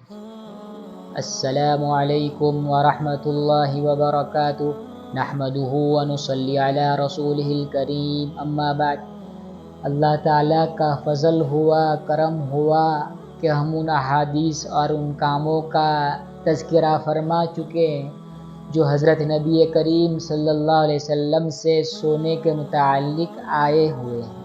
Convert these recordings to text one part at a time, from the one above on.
السلام علیکم ورحمۃ اللہ وبرکاتہ نحمدہ ونصلی علی رسولہ الکریم اما بعد۔ اللہ تعالیٰ کا فضل ہوا، کرم ہوا کہ ہم ان احادیث اور ان کاموں کا تذکرہ فرما چکے ہیں جو حضرت نبی کریم صلی اللہ علیہ وسلم سے سونے کے متعلق آئے ہوئے ہیں۔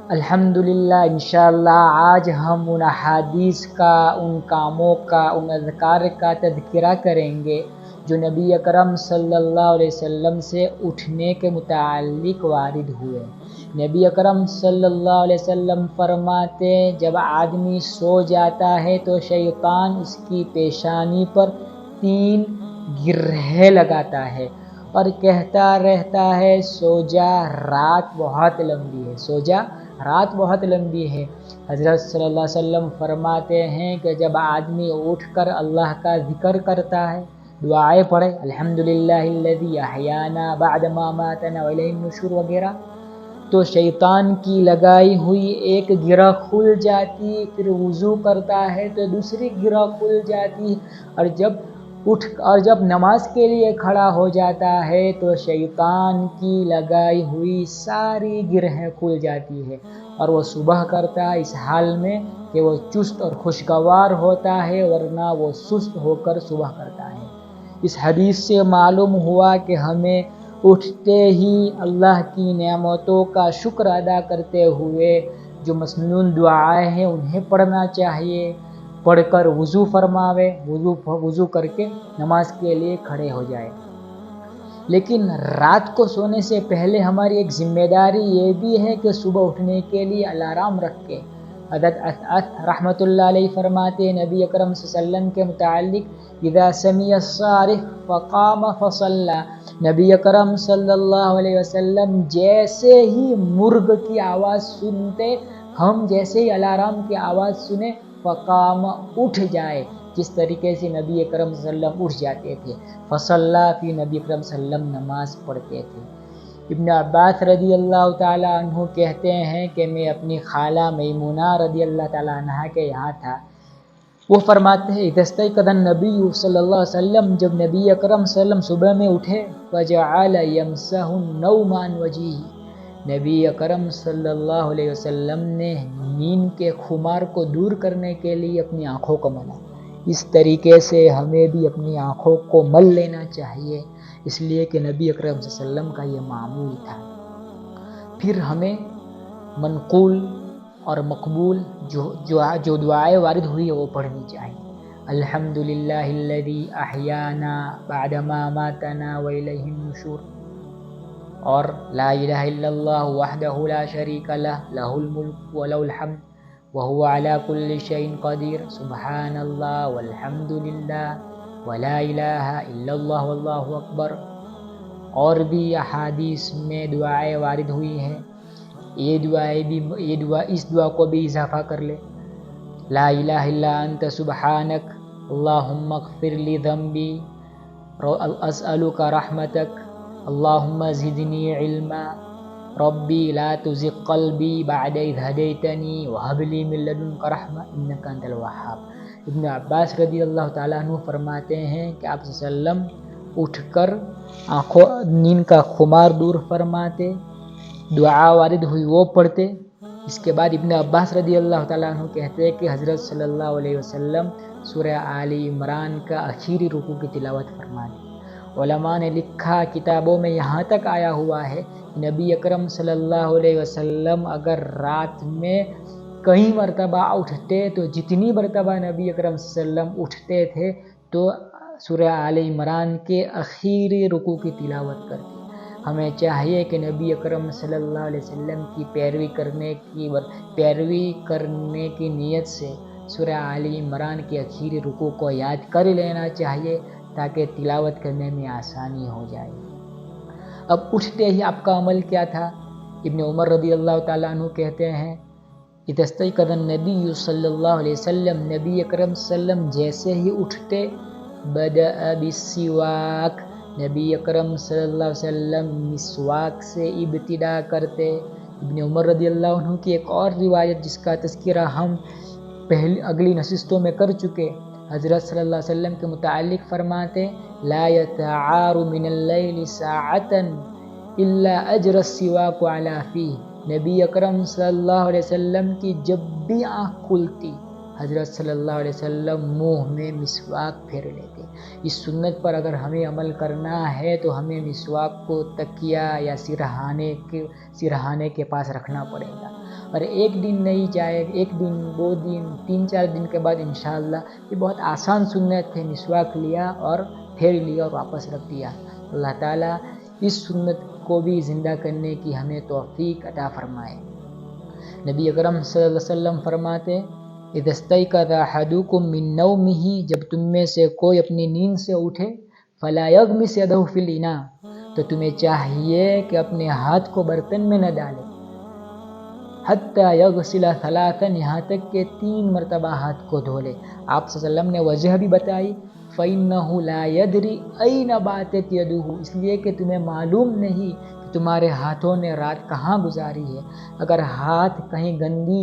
الحمدللہ انشاءاللہ آج ہم ان احادیث کا، ان کاموں کا، ان اذکار کا تذکرہ کریں گے جو نبی اکرم صلی اللہ علیہ وسلم سے اٹھنے کے متعلق وارد ہوئے۔ نبی اکرم صلی اللہ علیہ وسلم فرماتے ہیں جب آدمی سو جاتا ہے تو شیطان اس کی پیشانی پر 3 گرہیں لگاتا ہے اور کہتا رہتا ہے سو جا، رات بہت لمبی ہے، سو جا، رات بہت لمبی ہے۔ حضرت صلی اللہ علیہ وسلم فرماتے ہیں کہ جب آدمی اٹھ کر اللہ کا ذکر کرتا ہے، دعائیں پڑھے، الحمدللہ الذی احیانا بعد ما اماتنا والیہ النشور وغیرہ، تو شیطان کی لگائی ہوئی ایک گرہ کھل جاتی، پھر وضو کرتا ہے تو دوسری گرہ کھل جاتی، اور جب نماز کے لیے کھڑا ہو جاتا ہے تو شیطان کی لگائی ہوئی ساری گرہیں کھل جاتی ہے اور وہ صبح کرتا ہے اس حال میں کہ وہ چست اور خوشگوار ہوتا ہے، ورنہ وہ سست ہو کر صبح کرتا ہے۔ اس حدیث سے معلوم ہوا کہ ہمیں اٹھتے ہی اللہ کی نعمتوں کا شکر ادا کرتے ہوئے جو مسنون دعائیں ہیں انہیں پڑھنا چاہیے، پڑھ کر وضو فرماوے، وضو کر کے نماز کے لیے کھڑے ہو جائے۔ لیکن رات کو سونے سے پہلے ہماری ایک ذمہ داری یہ بھی ہے کہ صبح اٹھنے کے لیے الارم رکھے۔ حضرت رحمۃ اللہ علیہ فرماتے نبی اکرم صلی اللہ علیہ وسلم کے متعلق اذا سمع الصارخ فقام فصلى، نبی اکرم صلی اللہ علیہ وسلم جیسے ہی مرغ کی آواز سنتے، ہم جیسے ہی الارم کی آواز سنے فقام اٹھ جائے، جس طریقے سے نبی اکرم صلی اللہ علیہ وسلم اٹھ جاتے تھے، فصلى، پھر نبی اکرم صلی اللہ علیہ وسلم نماز پڑھتے تھے۔ ابن عباس رضی اللہ تعالیٰ عنہ کہتے ہیں کہ میں اپنی خالہ میمونہ رضی اللہ تعالیٰ عنہ کے یہاں تھا، وہ فرماتے ہیں اذا استيقظ النبی صلی اللہ علیہ وسلم، جب نبی اکرم صلی اللہ علیہ وسلم صبح میں اٹھے، فجعل يمسح النوم عن وجهه، نبی اکرم صلی اللہ علیہ وسلم نے نیند کے خمار کو دور کرنے کے لیے اپنی آنکھوں کو ملا۔ اس طریقے سے ہمیں بھی اپنی آنکھوں کو مل لینا چاہیے، اس لیے کہ نبی اکرم صلی اللہ علیہ وسلم کا یہ معمول تھا۔ پھر ہمیں منقول اور مقبول جو دعائیں وارد ہوئی ہے وہ پڑھنی چاہیے۔ الحمدللہ الذی احیانا بعد ما اماتنا والیہ النشور، اور لا الہ الا اللہ وحدہ لا شریک لہ، لہ الملک ولہ الحمد وهو على كل شيء قدير، سبحان اللہ والحمد للہ ولا الہ الا اللہ واللہ اکبر۔ اور بھی احادیث میں دعائیں وارد ہوئی ہیں، اس دعا کو بھی اضافہ کر لے، لا الہ الا انت سبحانک اللہم اغفر لی ذنبی اسألک رحمتک اللہم زدنی علما ربی لا تزغ قلبی بعد اذ ہدیتنی وہب لی من لدنک رحمہ انک انت الوہاب۔ ابن عباس رضی اللہ تعالیٰ عنہ فرماتے ہیں کہ آپ صلی اللہ علیہ وسلم اٹھ کر نیند کا خمار دور فرماتے، دعا وارد ہوئی وہ پڑھتے۔ اس کے بعد ابن عباس رضی اللہ تعالیٰ عنہ کہتے ہیں کہ حضرت صلی اللہ علیہ وسلم سورہ آل عمران کا آخری رکوع کی تلاوت فرماتے۔ علماء نے لکھا، کتابوں میں یہاں تک آیا ہوا ہے نبی اکرم صلی اللہ علیہ وسلم اگر رات میں کئی مرتبہ اٹھتے تو جتنی مرتبہ نبی اکرم صلی اللہ علیہ وسلم اٹھتے تھے تو سورہ آل عمران کے آخری رکوع کی تلاوت کرتے۔ ہمیں چاہیے کہ نبی اکرم صلی اللہ علیہ وسلم کی پیروی کرنے کی نیت سے سورہ آل عمران کے آخری رکوع کو یاد کر لینا چاہیے تاکہ تلاوت کرنے میں آسانی ہو جائے۔ اب اٹھتے ہی آپ کا عمل کیا تھا؟ ابن عمر رضی اللہ تعالیٰ عنہ کہتے ہیں اذا استيقظ النبی صلی اللہ علیہ وسلم، نبی اکرم صلی اللہ علیہ وسلم جیسے ہی اٹھتے، بدأ بالسواک، نبی اکرم صلی اللہ علیہ وسلم مسواک سے ابتدا کرتے۔ ابن عمر رضی اللہ عنہ کی ایک اور روایت جس کا تذکرہ ہم اگلی نشستوں میں کر چکے. حضرت صلی اللہ علیہ وسلم کے متعلق فرماتے لا يتعار من اللیل ساعتا الا اجر السواک علی فیہ. نبی اکرم صلی اللہ علیہ وسلم کی جب بھی آنکھ کھلتی حضرت صلی اللہ علیہ وسلم منہ میں مسواک پھیر لیتے. اس سنت پر اگر ہمیں عمل کرنا ہے تو ہمیں مسواک کو تکیہ یا سرہانے کے پاس رکھنا پڑے گا. اور ایک دن نہیں جائے، ایک دن، 2 دن، 3-4 دن کے بعد انشاءاللہ یہ بہت آسان سنت ہے، مسواک لیا اور پھیر لیا اور واپس رکھ دیا. اللہ تعالیٰ اس سنت کو بھی زندہ کرنے کی ہمیں توفیق عطا فرمائے. نبی اکرم صلی اللہ علیہ وسلم فرماتے اذا استيقظ احدكم من نومه، جب تم میں سے کوئی اپنی نیند سے اٹھے فلا يغمس يده في الاناء، تو تمہیں چاہیے کہ اپنے ہاتھ کو برتن میں نہ ڈالے. حتی یغسل ثلاثا، یہاں تک کہ 3 مرتبہ ہاتھ کو دھو لے. آپ صلی اللہ علیہ وسلم نے وجہ بھی بتائی فإنه لا يدري أين باتت يده، اس لیے کہ تمہیں معلوم نہیں کہ تمہارے ہاتھوں نے رات کہاں گزاری ہے. اگر ہاتھ کہیں گندی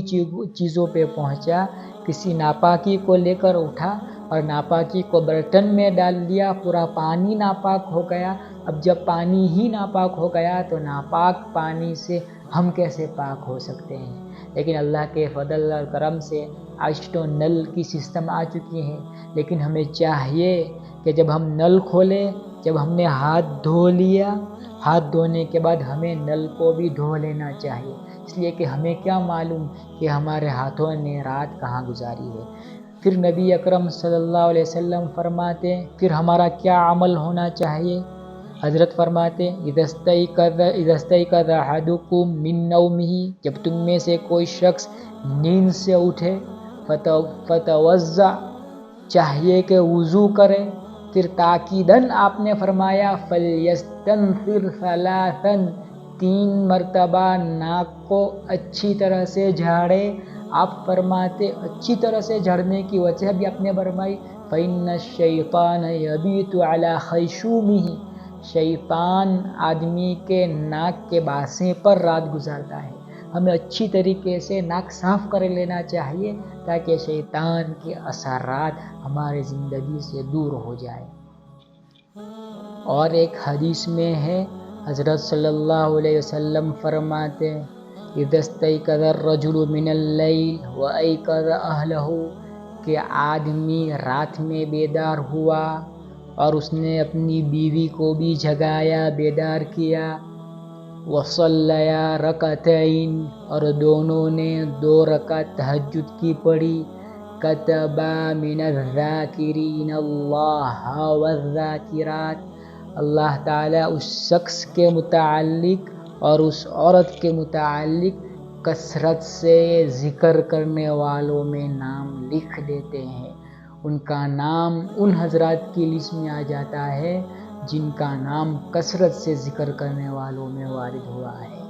چیزوں پہ پہنچا، کسی ناپاکی کو لے کر اٹھا اور ناپاکی کو برتن میں ڈال دیا، پورا پانی ناپاک ہو گیا. اب جب پانی ہی ناپاک ہو گیا تو ناپاک پانی سے ہم کیسے پاک ہو سکتے ہیں؟ لیکن اللہ کے فضل اور کرم سے آج تو نل کی سسٹم آ چکی ہے. لیکن ہمیں چاہیے کہ جب ہم نل کھولیں، جب ہم نے ہاتھ دھو لیا، ہاتھ دھونے کے بعد ہمیں نل کو بھی دھو لینا چاہیے. اس لیے کہ ہمیں کیا معلوم کہ ہمارے ہاتھوں نے رات کہاں گزاری ہے. پھر نبی اکرم صلی اللہ علیہ وسلم فرماتے پھر ہمارا کیا عمل ہونا چاہیے. حضرت فرماتے اذا استيقظ احدكم من نومه، جب تم میں سے کوئی شخص نیند سے اٹھے فتوضأ، چاہیے کہ وضو کرے. پھر تاکیداً آپ نے فرمایا فلیستنثر ثلاثا، 3 مرتبہ ناک کو اچھی طرح سے جھاڑے. آپ فرماتے اچھی طرح سے جھاڑنے کی وجہ بھی آپ نے فرمائی فإن الشیطان یبیت علی خیشومہ، شیطان آدمی کے ناک کے باسے پر رات گزارتا ہے. ہمیں اچھی طریقے سے ناک صاف کر لینا چاہیے تاکہ شیطان کے اثرات ہمارے زندگی سے دور ہو جائے. اور ایک حدیث میں ہے حضرت صلی اللہ علیہ وسلم فرماتے اذا استيقظ الرجل من الليل وأيقظ أهله، کہ آدمی رات میں بیدار ہوا اور اس نے اپنی بیوی کو بھی جگایا، بیدار کیا. وصلیا رکعتین، اور دونوں نے 2 رکعت تہجد کی پڑھی. کتبا من الذاکرین اللہ والذاکرات، اللہ تعالیٰ اس شخص کے متعلق اور اس عورت کے متعلق کثرت سے ذکر کرنے والوں میں نام لکھ دیتے ہیں. ان کا نام ان حضرات کی لسٹ میں آ جاتا ہے جن کا نام کثرت سے ذکر کرنے والوں میں وارد ہوا ہے.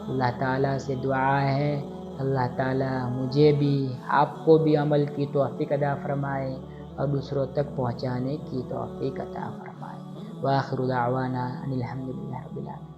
اللہ تعالیٰ سے دعا ہے اللہ تعالیٰ مجھے بھی آپ کو بھی عمل کی توفیق عطا فرمائے اور دوسروں تک پہنچانے کی توفیق عطا فرمائے. وآخر دعوانا ان الحمد للہ رب العالمین.